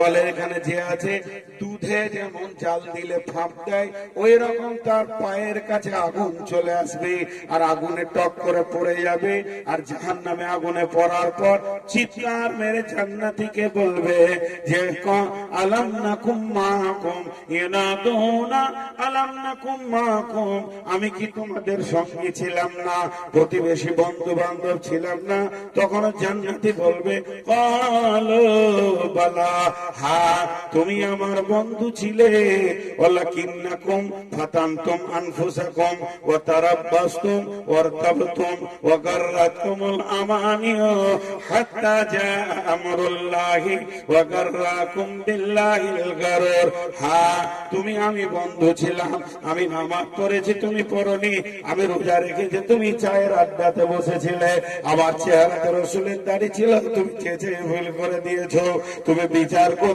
বলের এখানে যে আছে দুধে যেমন জাল দিলে ফাঁপ দেয় ওই রকম তার পায়ের কাছে আগুন চলে আসবে আর আগুনে টক করে পড়ে যাবে আর জাহান্নামে আগুনে পড়ার পর চিৎকার মেরে জান্নাতীকে বলবে যে আলাম নাকুম মাকুম ইয়ানাদুনা আলাম নাকুম মাকুম, আমি কি তোমাদের সঙ্গে ছিলাম না, প্রতিবেশী বন্ধু বান্ধব ছিলাম না? তখন জান্নাতী বলবে ক্বালু বালা, হ্যাঁ তুমি আমার বন্ধু ছিলে, ওয়ালাকিন্নাকুম ফাতানতুম আনফুসাকুম ওয়া তারাব্বাসতুম ওয়ারতাবতুম ওয়া গাররাতকুমুল আমানিউ হাত্তা জা আমরুল্লাহি ওয়া গাররাকুম বিল্লাহিল গারুর। হ্যাঁ তুমি আমি বন্ধু ছিলাম, আমি নামাজ পড়েছি তুমি পড়নি, আমি রোজা রেখেছি তুমি চায়ের আড্ডাতে বসেছিলে, আবার চেহারাতে রসুলের দাড়ি ছিল তুমি চেঁচে ভুল করে দিয়েছো, তুমি বিচার